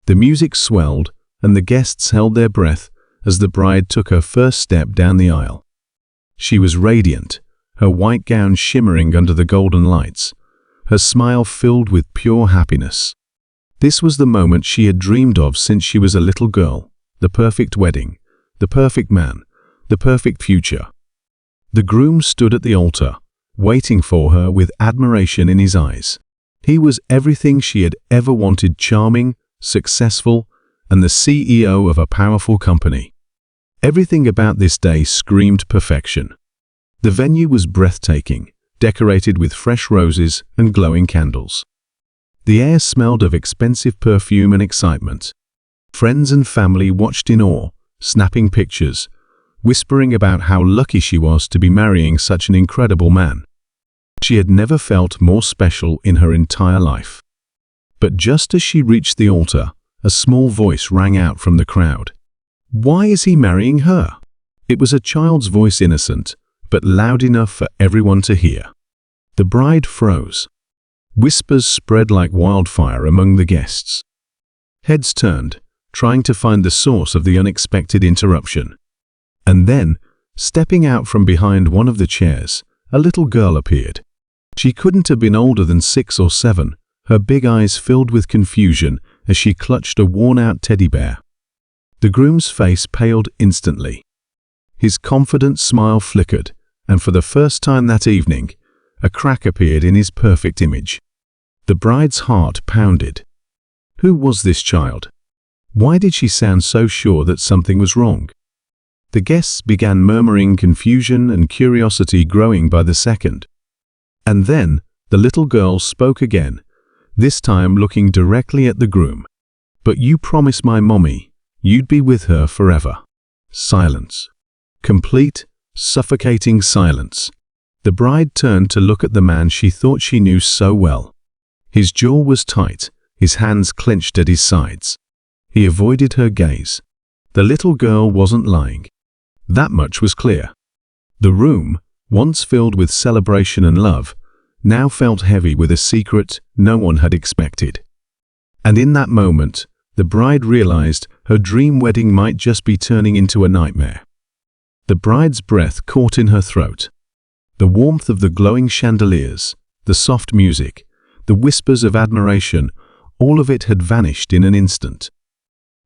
The music swelled, and the guests held their breath as the bride took her first step down the aisle. She was radiant, her white gown shimmering under the golden lights, her smile filled with pure happiness. This was the moment she had dreamed of since she was a little girl, the perfect wedding, the perfect man, the perfect future. The groom stood at the altar, waiting for her with admiration in his eyes. He was everything she had ever wanted: charming, successful, and the CEO of a powerful company. Everything about this day screamed perfection. The venue was breathtaking, decorated with fresh roses and glowing candles. The air smelled of expensive perfume and excitement. Friends and family watched in awe, snapping pictures, whispering about how lucky she was to be marrying such an incredible man. She had never felt more special in her entire life. But just as she reached the altar, a small voice rang out from the crowd. "Why is he marrying her?" It was a child's voice, innocent, but loud enough for everyone to hear. The bride froze. Whispers spread like wildfire among the guests. Heads turned, trying to find the source of the unexpected interruption. And then, stepping out from behind one of the chairs, a little girl appeared. She couldn't have been older than 6 or 7, her big eyes filled with confusion as she clutched a worn-out teddy bear. The groom's face paled instantly. His confident smile flickered, and for the first time that evening, a crack appeared in his perfect image. The bride's heart pounded. Who was this child? Why did she sound so sure that something was wrong? The guests began murmuring, confusion and curiosity growing by the second. And then, the little girl spoke again, this time looking directly at the groom. "But you promised my mommy you'd be with her forever." Silence. Complete, suffocating silence. The bride turned to look at the man she thought she knew so well. His jaw was tight, his hands clenched at his sides. He avoided her gaze. The little girl wasn't lying. That much was clear. The room, once filled with celebration and love, now felt heavy with a secret no one had expected. And in that moment, the bride realized her dream wedding might just be turning into a nightmare. The bride's breath caught in her throat. The warmth of the glowing chandeliers, the soft music, the whispers of admiration, all of it had vanished in an instant.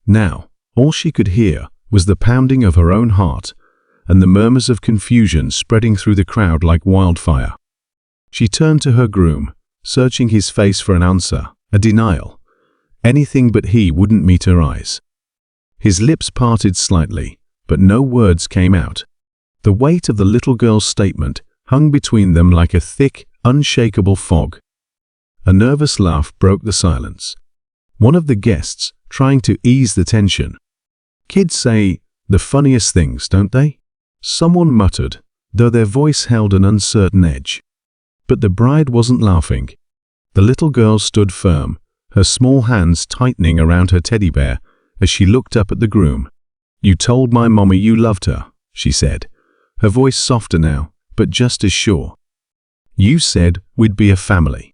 Now, all she could hear was the pounding of her own heart and the murmurs of confusion spreading through the crowd like wildfire. She turned to her groom, searching his face for an answer, a denial. Anything but he wouldn't meet her eyes. His lips parted slightly, but no words came out. The weight of the little girl's statement hung between them like a thick, unshakable fog. A nervous laugh broke the silence. One of the guests, trying to ease the tension. "Kids say the funniest things, don't they?" Someone muttered, though their voice held an uncertain edge. But the bride wasn't laughing. The little girl stood firm, her small hands tightening around her teddy bear as she looked up at the groom. "You told my mommy you loved her," she said, her voice softer now, but just as sure. "You said we'd be a family."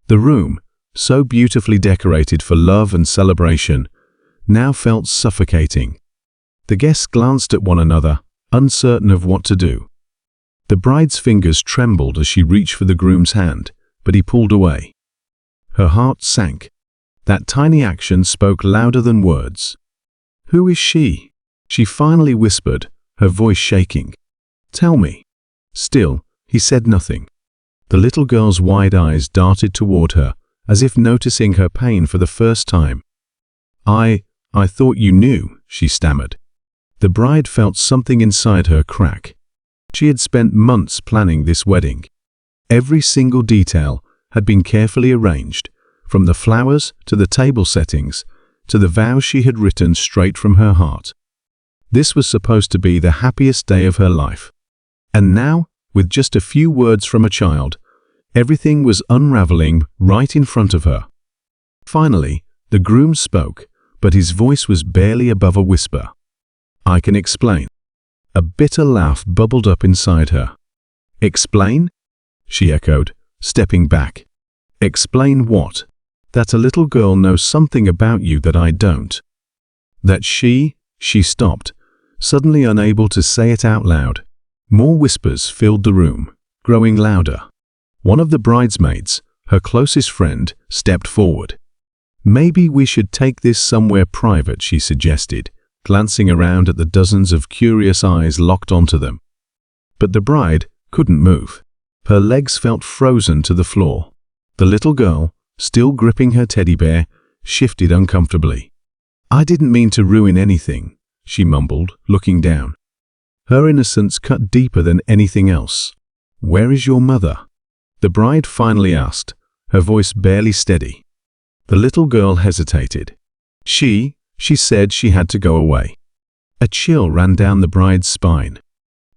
The room, so beautifully decorated for love and celebration, now felt suffocating. The guests glanced at one another, uncertain of what to do. The bride's fingers trembled as she reached for the groom's hand, but he pulled away. Her heart sank. That tiny action spoke louder than words. "Who is she?" she finally whispered, her voice shaking. "Tell me." Still, he said nothing. The little girl's wide eyes darted toward her, as if noticing her pain for the first time. I thought you knew," she stammered. The bride felt something inside her crack. She had spent months planning this wedding. Every single detail had been carefully arranged, from the flowers to the table settings, to the vows she had written straight from her heart. This was supposed to be the happiest day of her life. And now, with just a few words from a child, everything was unraveling right in front of her. Finally, the groom spoke, but his voice was barely above a whisper. "I can explain." A bitter laugh bubbled up inside her. "Explain?" she echoed, stepping back. "Explain what?" That a little girl knows something about you that I don't. That she stopped, suddenly unable to say it out loud. More whispers filled the room, growing louder. One of the bridesmaids, her closest friend, stepped forward. Maybe we should take this somewhere private, she suggested, glancing around at the dozens of curious eyes locked onto them. But the bride couldn't move. Her legs felt frozen to the floor. The little girl, still gripping her teddy bear, shifted uncomfortably. I didn't mean to ruin anything, she mumbled, looking down. Her innocence cut deeper than anything else. Where is your mother? The bride finally asked, her voice barely steady. The little girl hesitated. She said she had to go away. A chill ran down the bride's spine.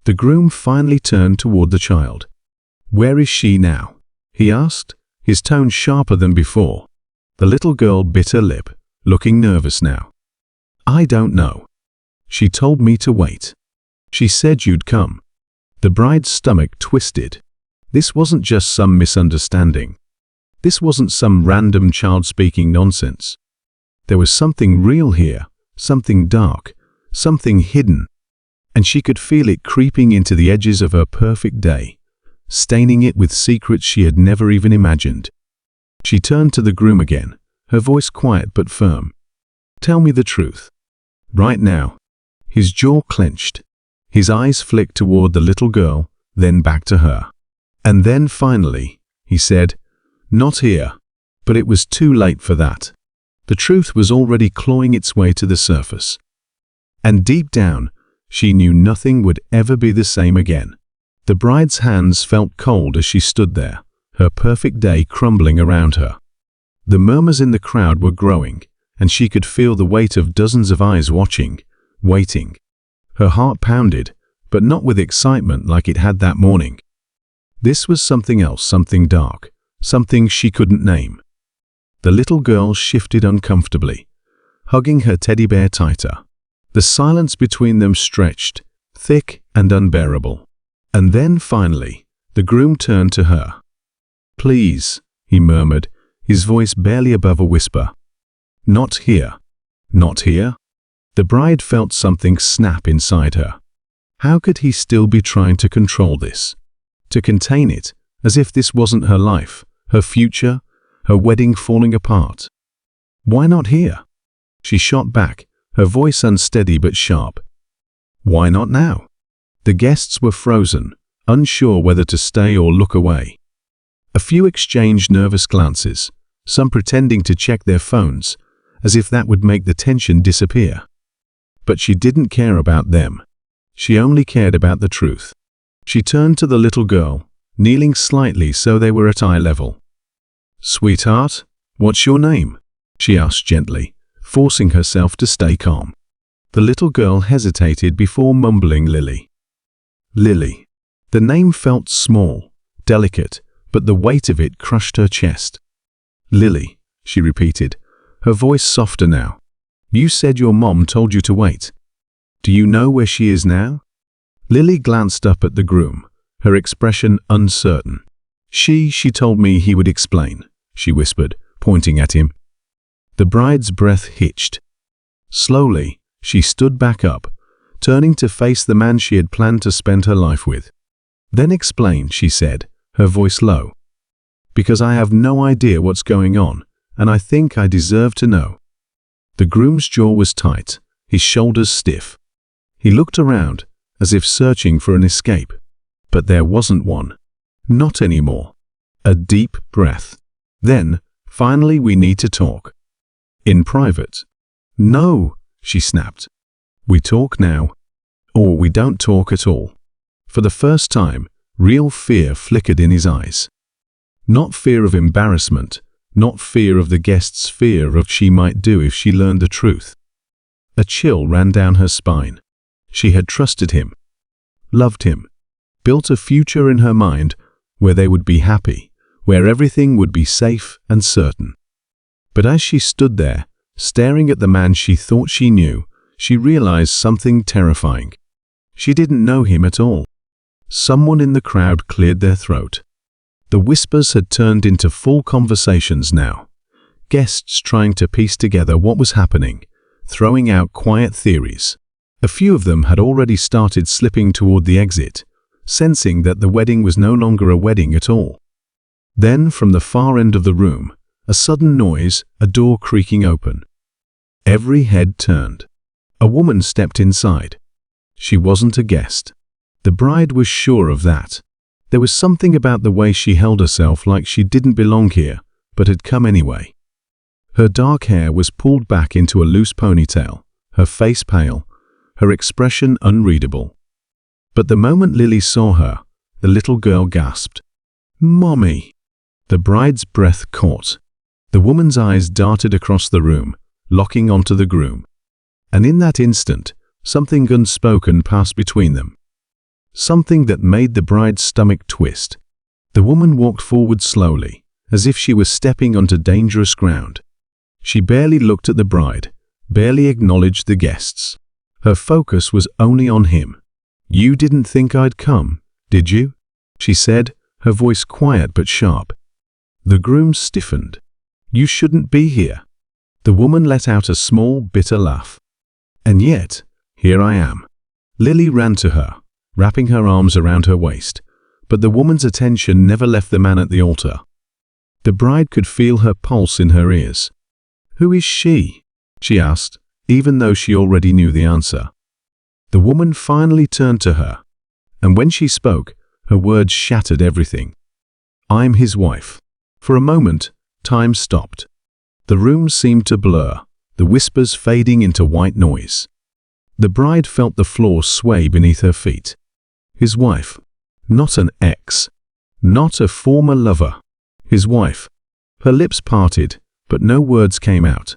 The groom finally turned toward the child. Where is she now? He asked, his tone sharper than before. The little girl bit her lip, looking nervous now. I don't know. She told me to wait. She said you'd come. The bride's stomach twisted. This wasn't just some misunderstanding. This wasn't some random child speaking nonsense. There was something real here, something dark, something hidden. And she could feel it creeping into the edges of her perfect day, staining it with secrets she had never even imagined. She turned to the groom again, her voice quiet but firm. Tell me the truth. Right now. His jaw clenched. His eyes flicked toward the little girl, then back to her. And then finally, he said, not here. But it was too late for that. The truth was already clawing its way to the surface. And deep down, she knew nothing would ever be the same again. The bride's hands felt cold as she stood there, her perfect day crumbling around her. The murmurs in the crowd were growing, and she could feel the weight of dozens of eyes watching, waiting. Her heart pounded, but not with excitement like it had that morning. This was something else, something dark, something she couldn't name. The little girl shifted uncomfortably, hugging her teddy bear tighter. The silence between them stretched, thick and unbearable. And then finally, the groom turned to her. Please, he murmured, his voice barely above a whisper. Not here. Not here? The bride felt something snap inside her. How could he still be trying to control this? To contain it, as if this wasn't her life, her future, her wedding falling apart. Why not here? She shot back, her voice unsteady but sharp. Why not now? The guests were frozen, unsure whether to stay or look away. A few exchanged nervous glances, some pretending to check their phones, as if that would make the tension disappear. But she didn't care about them. She only cared about the truth. She turned to the little girl, kneeling slightly so they were at eye level. Sweetheart, what's your name? She asked gently, forcing herself to stay calm. The little girl hesitated before mumbling Lily. Lily. The name felt small, delicate, but the weight of it crushed her chest. Lily, she repeated, her voice softer now. You said your mom told you to wait. Do you know where she is now? Lily glanced up at the groom, her expression uncertain. She told me he would explain, she whispered, pointing at him. The bride's breath hitched. Slowly, she stood back up, turning to face the man she had planned to spend her life with. Then explain, she said, her voice low. Because I have no idea what's going on, and I think I deserve to know. The groom's jaw was tight, his shoulders stiff. He looked around, as if searching for an escape. But there wasn't one. Not anymore. A deep breath. Then, finally, we need to talk. In private. No, she snapped. We talk now. Or we don't talk at all. For the first time, real fear flickered in his eyes. Not fear of embarrassment, not fear of the guest's fear of what she might do if she learned the truth. A chill ran down her spine. She had trusted him, loved him, built a future in her mind where they would be happy, where everything would be safe and certain. But as she stood there, staring at the man she thought she knew, she realized something terrifying. She didn't know him at all. Someone in the crowd cleared their throat. The whispers had turned into full conversations now. guests trying to piece together what was happening, throwing out quiet theories. A few of them had already started slipping toward the exit, sensing that the wedding was no longer a wedding at all. Then, from the far end of the room, a sudden noise, a door creaking open. Every head turned. A woman stepped inside. She wasn't a guest. The bride was sure of that. There was something about the way she held herself, like she didn't belong here, but had come anyway. Her dark hair was pulled back into a loose ponytail, her face pale, her expression unreadable. But the moment Lily saw her, the little girl gasped, "Mommy!" The bride's breath caught. The woman's eyes darted across the room, locking onto the groom. And in that instant, something unspoken passed between them. Something that made the bride's stomach twist. The woman walked forward slowly, as if she was stepping onto dangerous ground. She barely looked at the bride, barely acknowledged the guests. Her focus was only on him. "You didn't think I'd come, did you?" she said, her voice quiet but sharp. The groom stiffened. "You shouldn't be here." The woman let out a small, bitter laugh. "And yet, here I am." Lily ran to her, wrapping her arms around her waist, but the woman's attention never left the man at the altar. The bride could feel her pulse in her ears. "Who is she?" she asked, even though she already knew the answer. The woman finally turned to her, and when she spoke, her words shattered everything. "I'm his wife." For a moment, time stopped. The room seemed to blur, the whispers fading into white noise. The bride felt the floor sway beneath her feet. His wife. Not an ex. Not a former lover. His wife. Her lips parted, but no words came out.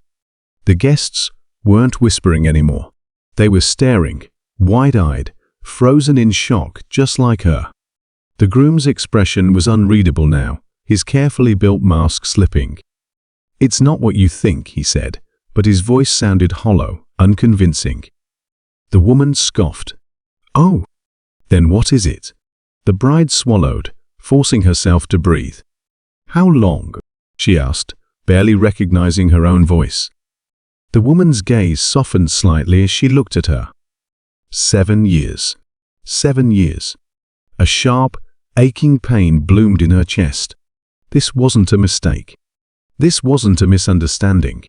The guests weren't whispering anymore. They were staring, wide-eyed, frozen in shock, just like her. The groom's expression was unreadable now, his carefully built mask slipping. "It's not what you think," he said, but his voice sounded hollow, unconvincing. The woman scoffed. "Oh, then what is it?" The bride swallowed, forcing herself to breathe. "How long?" she asked, barely recognizing her own voice. The woman's gaze softened slightly as she looked at her. 7 years. 7 years. A sharp, aching pain bloomed in her chest. This wasn't a mistake. This wasn't a misunderstanding.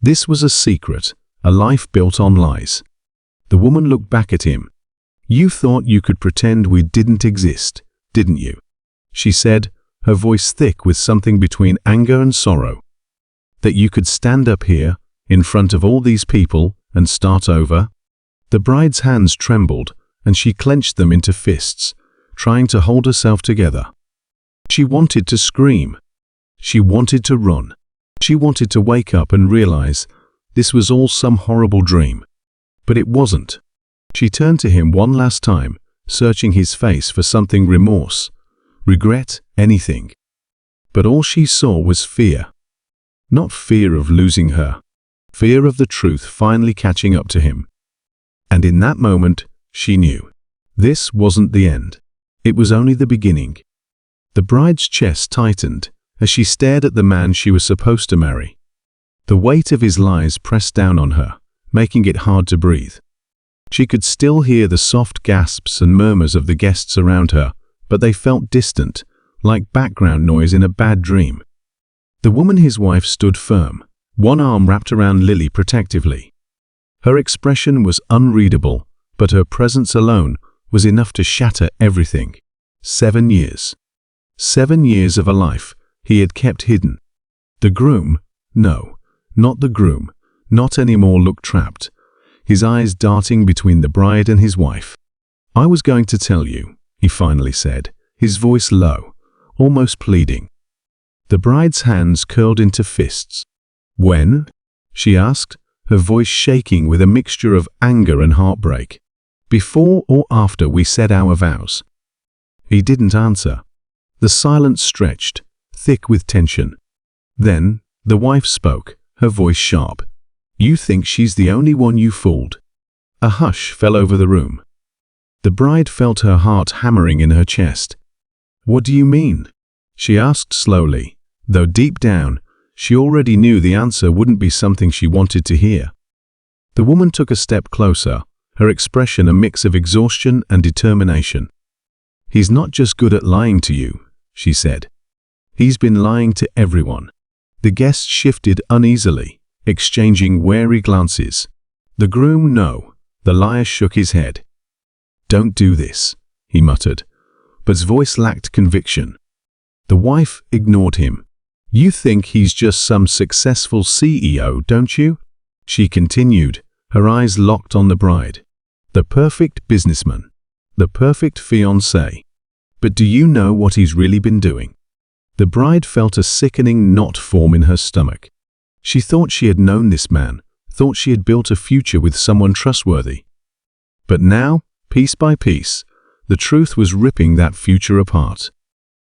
This was a secret, a life built on lies. The woman looked back at him. "You thought you could pretend we didn't exist, didn't you?" she said, her voice thick with something between anger and sorrow. "That you could stand up here, in front of all these people, and start over?" The bride's hands trembled, and she clenched them into fists, trying to hold herself together. She wanted to scream. She wanted to run. She wanted to wake up and realize this was all some horrible dream. But it wasn't. She turned to him one last time, searching his face for something: remorse, regret, anything. But all she saw was fear. Not fear of losing her. Fear of the truth finally catching up to him. And in that moment, she knew. This wasn't the end. It was only the beginning. The bride's chest tightened as she stared at the man she was supposed to marry. The weight of his lies pressed down on her, making it hard to breathe. She could still hear the soft gasps and murmurs of the guests around her, but they felt distant, like background noise in a bad dream. The woman, his wife, stood firm, one arm wrapped around Lily protectively. Her expression was unreadable, but her presence alone was enough to shatter everything. 7 years. 7 years of a life he had kept hidden. The groom, no, not the groom, not anymore, looked trapped, his eyes darting between the bride and his wife. "I was going to tell you," he finally said, his voice low, almost pleading. The bride's hands curled into fists. "When?" she asked, her voice shaking with a mixture of anger and heartbreak. "Before or after we said our vows?" He didn't answer. The silence stretched, thick with tension. Then, the wife spoke, her voice sharp. "You think she's the only one you fooled." A hush fell over the room. The bride felt her heart hammering in her chest. "What do you mean?" she asked slowly, though deep down, she already knew the answer wouldn't be something she wanted to hear. The woman took a step closer, her expression a mix of exhaustion and determination. "He's not just good at lying to you," she said. "He's been lying to everyone." The guests shifted uneasily, exchanging wary glances. The groom, no. The liar shook his head. "Don't do this," he muttered, but his voice lacked conviction. The wife ignored him. "You think he's just some successful CEO, don't you?" she continued, her eyes locked on the bride. "The perfect businessman. The perfect fiancé. But do you know what he's really been doing?" The bride felt a sickening knot form in her stomach. She thought she had known this man, thought she had built a future with someone trustworthy. But now, piece by piece, the truth was ripping that future apart.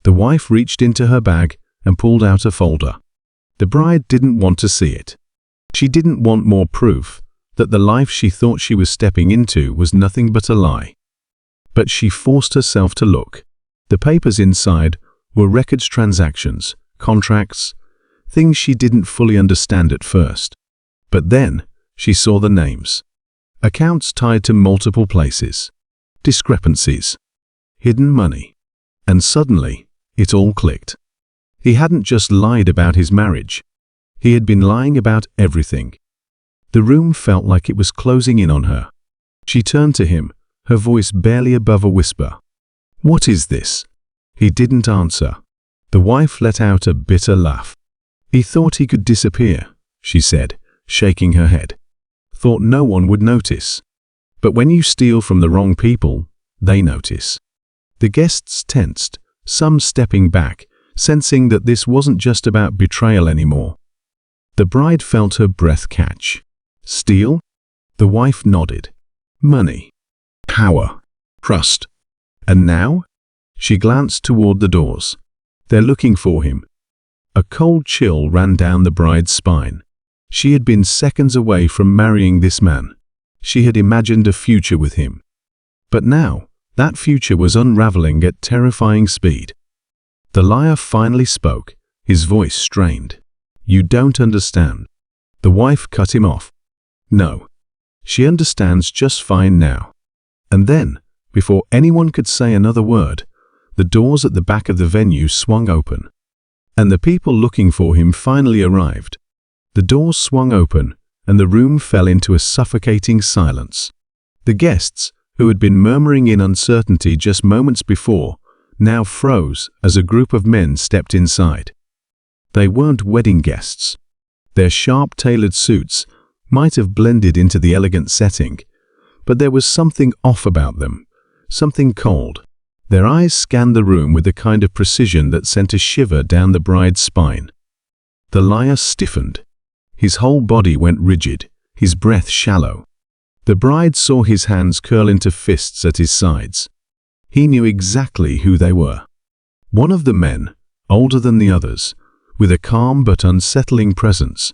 The wife reached into her bag and pulled out a folder. The bride didn't want to see it. She didn't want more proof that the life she thought she was stepping into was nothing but a lie. But she forced herself to look. The papers inside were records, transactions, contracts, things she didn't fully understand at first. But then she saw the names. Accounts tied to multiple places. Discrepancies. Hidden money. And suddenly, it all clicked. He hadn't just lied about his marriage. He had been lying about everything. The room felt like it was closing in on her. She turned to him, her voice barely above a whisper. "What is this?" He didn't answer. The wife let out a bitter laugh. "He thought he could disappear," she said, shaking her head. "Thought no one would notice. But when you steal from the wrong people, they notice." The guests tensed, some stepping back, sensing that this wasn't just about betrayal anymore. The bride felt her breath catch. "Steal?" The wife nodded. "Money. Power. Trust. And now?" She glanced toward the doors. "They're looking for him." A cold chill ran down the bride's spine. She had been seconds away from marrying this man. She had imagined a future with him. But now, that future was unraveling at terrifying speed. The liar finally spoke, his voice strained. "You don't understand." The wife cut him off. "No. She understands just fine now." And then, before anyone could say another word, the doors at the back of the venue swung open. And the people looking for him finally arrived. The doors swung open, and the room fell into a suffocating silence. The guests, who had been murmuring in uncertainty just moments before, now froze as a group of men stepped inside. They weren't wedding guests. Their sharp-tailored suits might have blended into the elegant setting, but there was something off about them, something cold. Their eyes scanned the room with a kind of precision that sent a shiver down the bride's spine. The liar stiffened. His whole body went rigid, his breath shallow. The bride saw his hands curl into fists at his sides. He knew exactly who they were. One of the men, older than the others, with a calm but unsettling presence,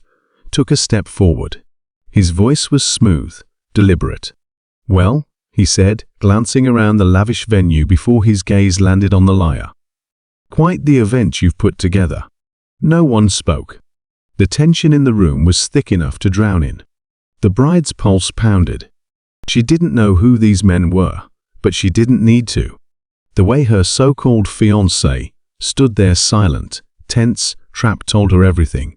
took a step forward. His voice was smooth, deliberate. "Well," he said, glancing around the lavish venue before his gaze landed on the liar. "Quite the event you've put together." No one spoke. The tension in the room was thick enough to drown in. The bride's pulse pounded. She didn't know who these men were, but she didn't need to. The way her so-called fiancé stood there silent, tense, trapped told her everything.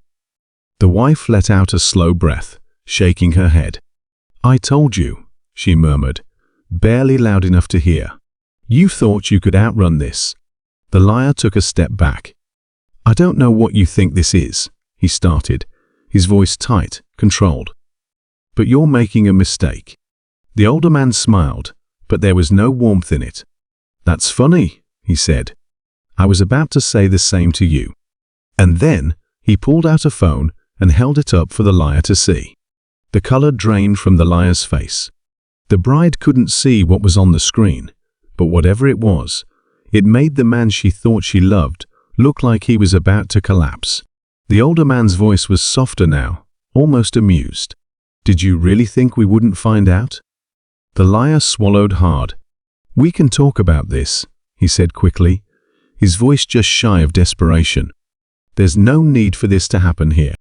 The wife let out a slow breath, shaking her head. "I told you," she murmured, barely loud enough to hear. "You thought you could outrun this." The liar took a step back. "I don't know what you think this is," he started, his voice tight, controlled. "But you're making a mistake." The older man smiled, but there was no warmth in it. "That's funny," he said. "I was about to say the same to you." And then he pulled out a phone and held it up for the liar to see. The color drained from the liar's face. The bride couldn't see what was on the screen, but whatever it was, it made the man she thought she loved look like he was about to collapse. The older man's voice was softer now, almost amused. "Did you really think we wouldn't find out?" The liar swallowed hard. "We can talk about this," he said quickly, his voice just shy of desperation. There's no need for this to happen here."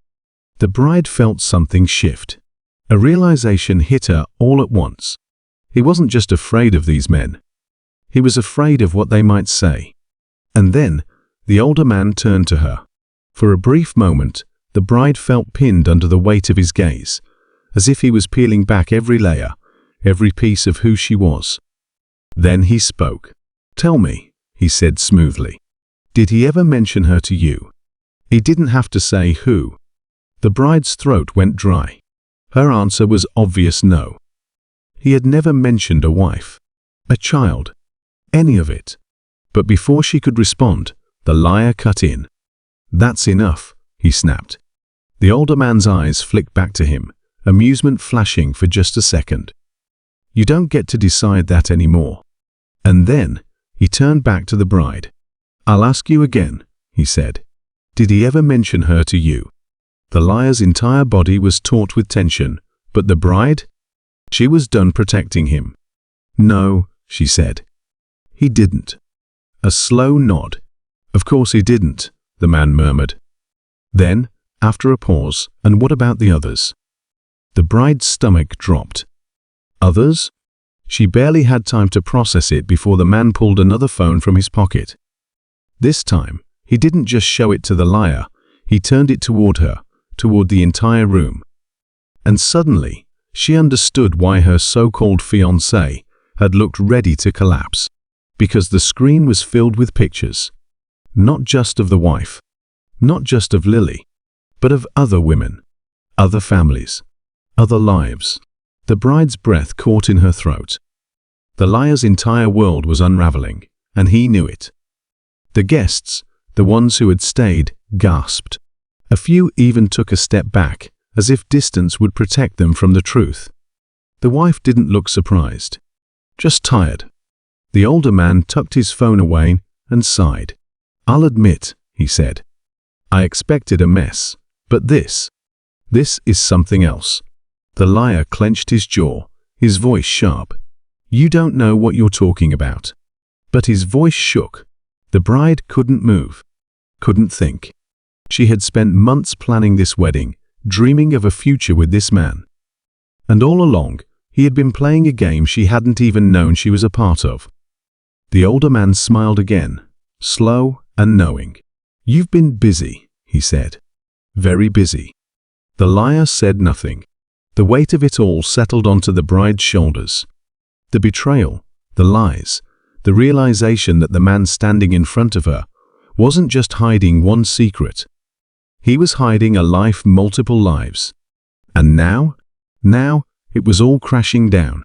The bride felt something shift. A realization hit her all at once. He wasn't just afraid of these men. He was afraid of what they might say. And then, the older man turned to her. For a brief moment, the bride felt pinned under the weight of his gaze, as if he was peeling back every layer, every piece of who she was. Then he spoke. "Tell me," he said smoothly, "did he ever mention her to you?" He didn't have to say who. The bride's throat went dry. Her answer was obvious no. He had never mentioned a wife, a child, any of it. But before she could respond, the liar cut in. "That's enough," he snapped. The older man's eyes flicked back to him, amusement flashing for just a second. "You don't get to decide that anymore." And then, he turned back to the bride. "I'll ask you again," he said. "Did he ever mention her to you?" The liar's entire body was taut with tension, but the bride? She was done protecting him. "No," she said. "He didn't." A slow nod. "Of course he didn't," the man murmured. Then, after a pause, "And what about the others?" The bride's stomach dropped. Others? She barely had time to process it before the man pulled another phone from his pocket. This time, he didn't just show it to the liar, he turned it toward her, toward the entire room. And suddenly, she understood why her so-called fiancé had looked ready to collapse. Because the screen was filled with pictures. Not just of the wife, not just of Lily, but of other women, other families, other lives. The bride's breath caught in her throat. The liar's entire world was unraveling, and he knew it. The guests, the ones who had stayed, gasped. A few even took a step back, as if distance would protect them from the truth. The wife didn't look surprised, just tired. The older man tucked his phone away and sighed. "I'll admit," he said, "I expected a mess, but this is something else." The liar clenched his jaw, his voice sharp. "You don't know what you're talking about." But his voice shook. The bride couldn't move, couldn't think. She had spent months planning this wedding, dreaming of a future with this man. And all along, he had been playing a game she hadn't even known she was a part of. The older man smiled again, slow and knowing. "You've been busy," he said. "Very busy." The liar said nothing. The weight of it all settled onto the bride's shoulders. The betrayal, the lies, the realization that the man standing in front of her wasn't just hiding one secret. He was hiding a life, multiple lives. And now, it was all crashing down.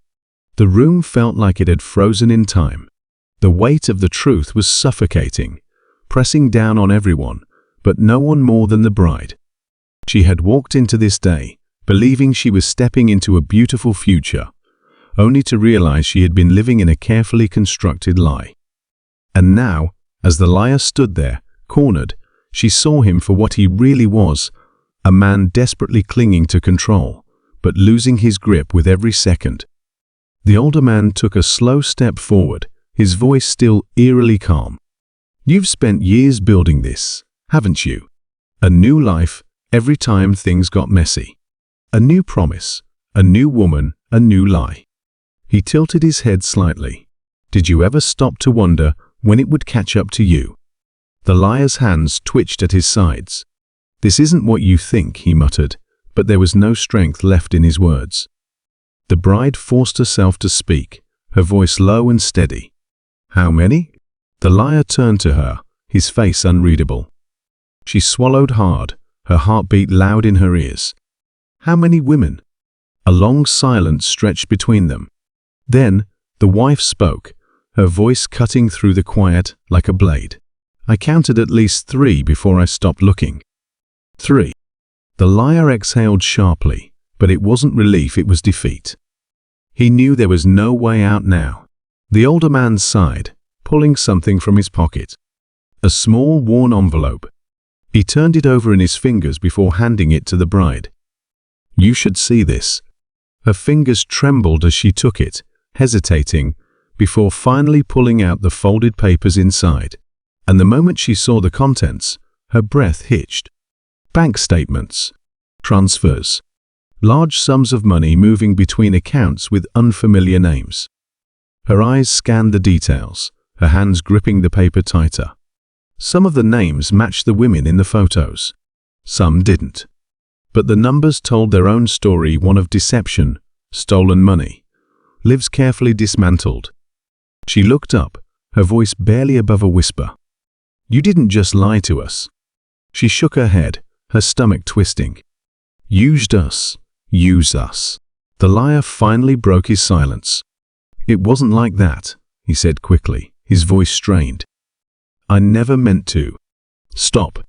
The room felt like it had frozen in time. The weight of the truth was suffocating, pressing down on everyone, but no one more than the bride. She had walked into this day, believing she was stepping into a beautiful future, only to realize she had been living in a carefully constructed lie. And now, as the liar stood there, cornered, she saw him for what he really was, a man desperately clinging to control, but losing his grip with every second. The older man took a slow step forward, his voice still eerily calm. "You've spent years building this, haven't you? A new life every time things got messy. A new promise, a new woman, a new lie." He tilted his head slightly. "Did you ever stop to wonder when it would catch up to you?" The liar's hands twitched at his sides. "This isn't what you think," he muttered, but there was no strength left in his words. The bride forced herself to speak, her voice low and steady. "How many?" The liar turned to her, his face unreadable. She swallowed hard, her heartbeat loud in her ears. "How many women?" A long silence stretched between them. Then, the wife spoke, her voice cutting through the quiet like a blade. "I counted at least 3 before I stopped looking." 3. The liar exhaled sharply, but it wasn't relief, it was defeat. He knew there was no way out now. The older man sighed, pulling something from his pocket. A small, worn envelope. He turned it over in his fingers before handing it to the bride. "You should see this." Her fingers trembled as she took it, hesitating, before finally pulling out the folded papers inside. And the moment she saw the contents, her breath hitched. Bank statements, transfers, large sums of money moving between accounts with unfamiliar names. Her eyes scanned the details, her hands gripping the paper tighter. Some of the names matched the women in the photos. Some didn't. But the numbers told their own story, one of deception, stolen money, lives carefully dismantled. She looked up, her voice barely above a whisper. "You didn't just lie to us." She shook her head, her stomach twisting. "Used us. Use us." The liar finally broke his silence. "It wasn't like that," he said quickly, his voice strained. "I never meant to." "Stop."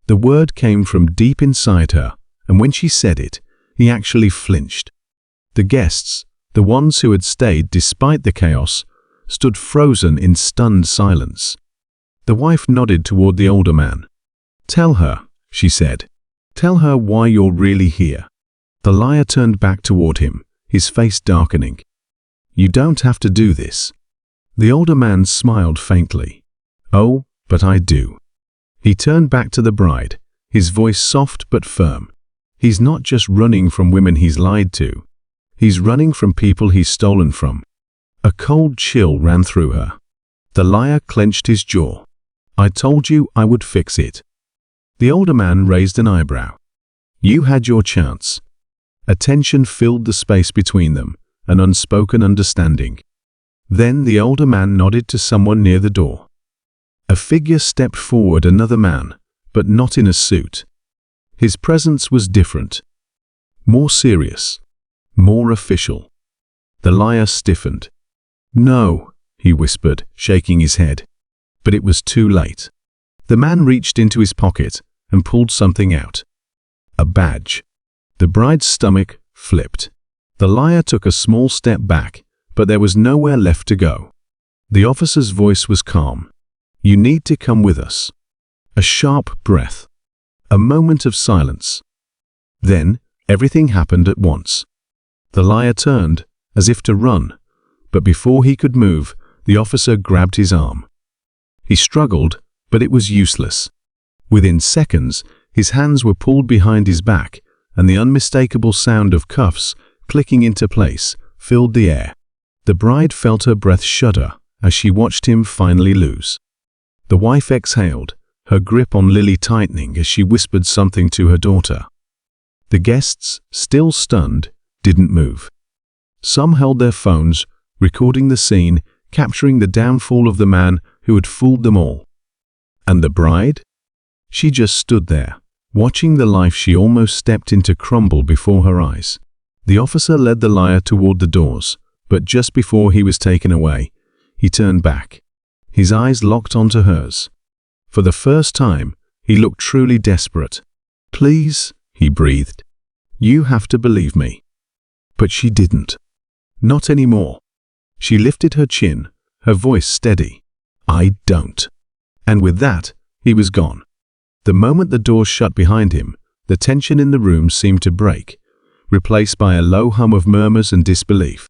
The word came from deep inside her, and when she said it, he actually flinched. The guests, the ones who had stayed despite the chaos, stood frozen in stunned silence. The wife nodded toward the older man. "Tell her," she said. "Tell her why you're really here." The liar turned back toward him, his face darkening. "You don't have to do this." The older man smiled faintly. "Oh, but I do." He turned back to the bride, his voice soft but firm. He's not just running from women he's lied to. He's running from people he's stolen from. A cold chill ran through her. The liar clenched his jaw. "I told you I would fix it." The older man raised an eyebrow. "You had your chance." A tension filled the space between them, an unspoken understanding. Then the older man nodded to someone near the door. A figure stepped forward, another man, but not in a suit. His presence was different. More serious. More official. The liar stiffened. "No," he whispered, shaking his head. But it was too late. The man reached into his pocket and pulled something out. A badge. The bride's stomach flipped. The liar took a small step back, but there was nowhere left to go. The officer's voice was calm. "You need to come with us." A sharp breath. A moment of silence. Then, everything happened at once. The liar turned, as if to run, but before he could move, the officer grabbed his arm. He struggled, but it was useless. Within seconds, his hands were pulled behind his back, and the unmistakable sound of cuffs clicking into place filled the air. The bride felt her breath shudder as she watched him finally lose. The wife exhaled, her grip on Lily tightening as she whispered something to her daughter. The guests, still stunned, didn't move. Some held their phones, recording the scene, capturing the downfall of the man who had fooled them all. And the bride? She just stood there, watching the life she almost stepped into crumble before her eyes. The officer led the liar toward the doors, but just before he was taken away, he turned back. His eyes locked onto hers. For the first time, he looked truly desperate. "Please," he breathed. "You have to believe me." But she didn't. Not anymore. She lifted her chin, her voice steady. "I don't." And with that, he was gone. The moment the door shut behind him, the tension in the room seemed to break, replaced by a low hum of murmurs and disbelief.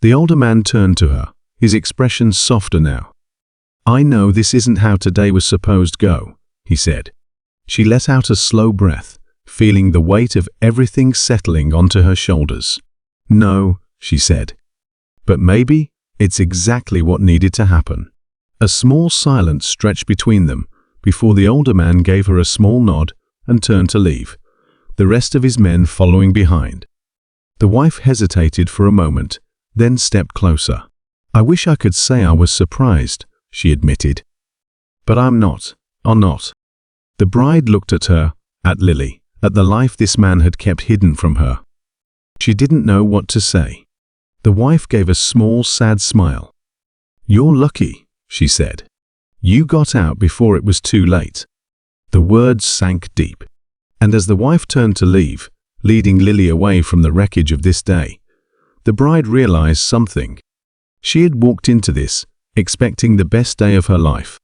The older man turned to her, his expression softer now. "I know this isn't how today was supposed to go," he said. She let out a slow breath, feeling the weight of everything settling onto her shoulders. "No," she said. "But maybe it's exactly what needed to happen." A small silence stretched between them before the older man gave her a small nod and turned to leave, the rest of his men following behind. The wife hesitated for a moment, then stepped closer. "I wish I could say I was surprised," she admitted. "But I'm not. I'm not." The bride looked at her, at Lily, at the life this man had kept hidden from her. She didn't know what to say. The wife gave a small, sad smile. "You're lucky," she said. "You got out before it was too late." The words sank deep. And as the wife turned to leave, leading Lily away from the wreckage of this day, the bride realized something. She had walked into this, expecting the best day of her life.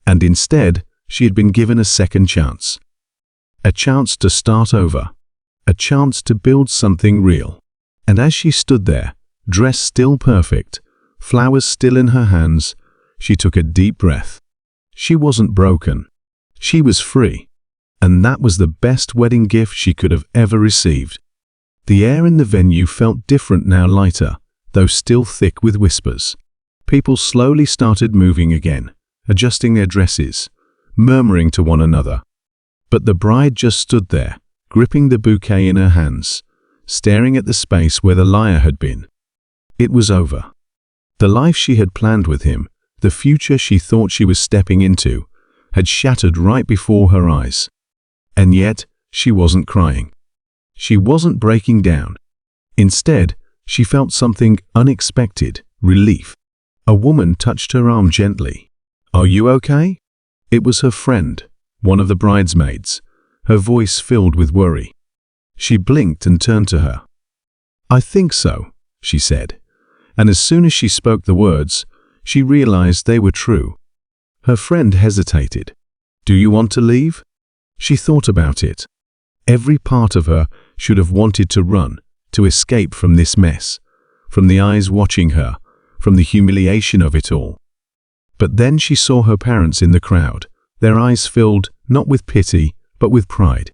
And instead, she had been given a second chance. A chance to start over. A chance to build something real. And as she stood there, dressed still perfect, flowers still in her hands, she took a deep breath. She wasn't broken. She was free, and that was the best wedding gift she could have ever received. The air in the venue felt different now, lighter, though still thick with whispers. People slowly started moving again, adjusting their dresses, murmuring to one another. But the bride just stood there, gripping the bouquet in her hands, staring at the space where the lyre had been. It was over. The life she had planned with him, the future she thought she was stepping into, had shattered right before her eyes. And yet, she wasn't crying. She wasn't breaking down. Instead, she felt something unexpected, relief. A woman touched her arm gently. "Are you okay?" It was her friend, one of the bridesmaids, her voice filled with worry. She blinked and turned to her. "I think so," she said, and as soon as she spoke the words, she realized they were true. Her friend hesitated. "Do you want to leave?" She thought about it. Every part of her should have wanted to run, to escape from this mess, from the eyes watching her, from the humiliation of it all. But then she saw her parents in the crowd, their eyes filled not with pity, but with pride.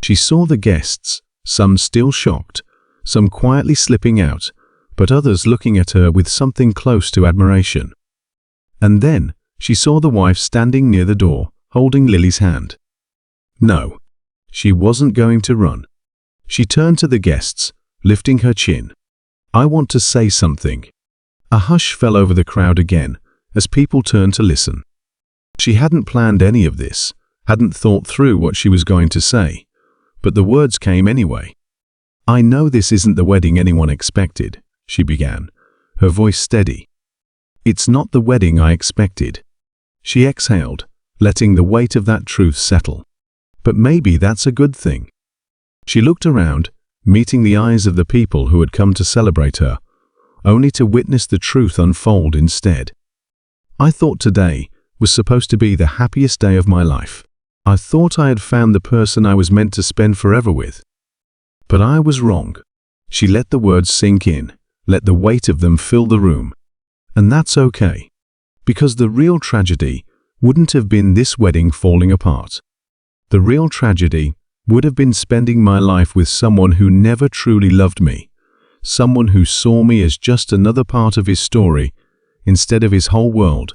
She saw the guests, some still shocked, some quietly slipping out, but others looking at her with something close to admiration. And then she saw the wife standing near the door, holding Lily's hand. No, she wasn't going to run. She turned to the guests, lifting her chin. "I want to say something." A hush fell over the crowd again, as people turned to listen. She hadn't planned any of this, hadn't thought through what she was going to say, but the words came anyway. "I know this isn't the wedding anyone expected," she began, her voice steady. "It's not the wedding I expected." She exhaled, letting the weight of that truth settle. But maybe that's a good thing. She looked around, meeting the eyes of the people who had come to celebrate her, only to witness the truth unfold instead. "I thought today was supposed to be the happiest day of my life. I thought I had found the person I was meant to spend forever with. But I was wrong." She let the words sink in, let the weight of them fill the room. And that's okay, because the real tragedy wouldn't have been this wedding falling apart. The real tragedy would have been spending my life with someone who never truly loved me, someone who saw me as just another part of his story instead of his whole world.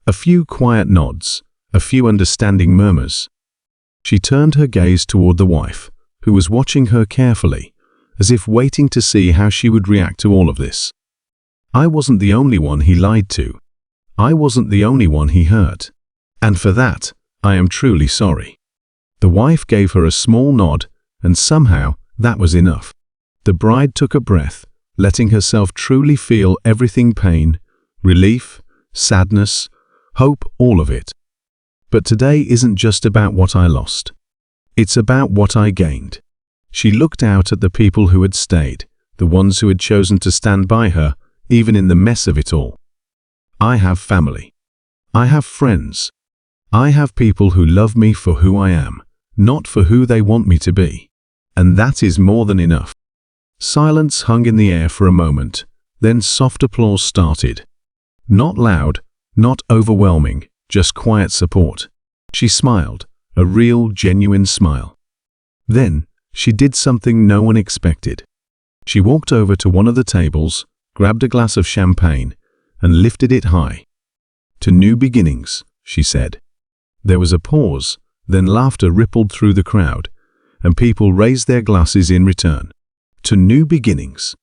A few quiet nods, a few understanding murmurs. She turned her gaze toward the wife, who was watching her carefully, as if waiting to see how she would react to all of this. I wasn't the only one he lied to. I wasn't the only one he hurt. And for that, I am truly sorry. The wife gave her a small nod, and somehow that was enough. The bride took a breath, letting herself truly feel everything: pain, relief, sadness, hope, all of it. But today isn't just about what I lost. It's about what I gained. She looked out at the people who had stayed, the ones who had chosen to stand by her, even in the mess of it all. I have family. I have friends. I have people who love me for who I am, not for who they want me to be. And that is more than enough. Silence hung in the air for a moment, then soft applause started. Not loud, not overwhelming, just quiet support. She smiled, a real, genuine smile. Then, she did something no one expected. She walked over to one of the tables, grabbed a glass of champagne, and lifted it high. "To new beginnings," she said. There was a pause, then laughter rippled through the crowd, and people raised their glasses in return. To new beginnings.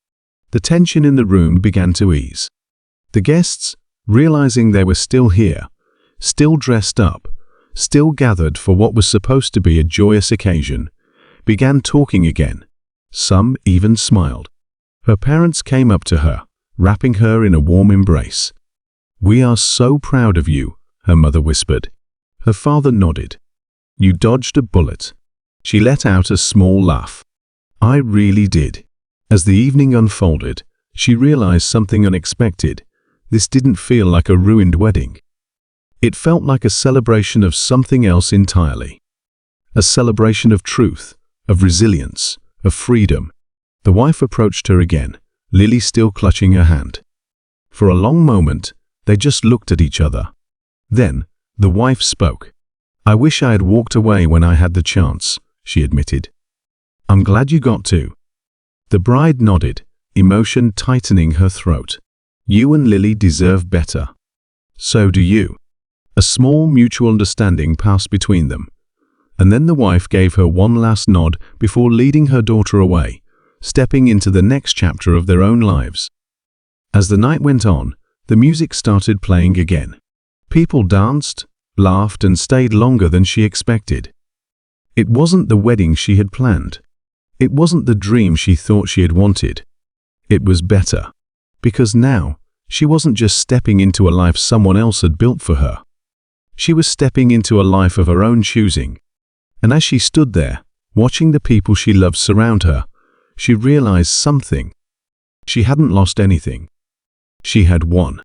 The tension in the room began to ease. The guests, realizing they were still here, still dressed up, still gathered for what was supposed to be a joyous occasion, began talking again. Some even smiled. Her parents came up to her, wrapping her in a warm embrace. "We are so proud of you," her mother whispered. Her father nodded. "You dodged a bullet." She let out a small laugh. "I really did." As the evening unfolded, she realized something unexpected. This didn't feel like a ruined wedding. It felt like a celebration of something else entirely. A celebration of truth, of resilience, of freedom. The wife approached her again, Lily still clutching her hand. For a long moment, they just looked at each other. Then, the wife spoke. "I wish I had walked away when I had the chance," she admitted. "I'm glad you got to." The bride nodded, emotion tightening her throat. "You and Lily deserve better." "So do you." A small mutual understanding passed between them, and then the wife gave her one last nod before leading her daughter away, stepping into the next chapter of their own lives. As the night went on, the music started playing again. People danced, laughed, and stayed longer than she expected. It wasn't the wedding she had planned. It wasn't the dream she thought she had wanted. It was better, because now she wasn't just stepping into a life someone else had built for her. She was stepping into a life of her own choosing. And as she stood there, watching the people she loved surround her, she realized something. She hadn't lost anything. She had won.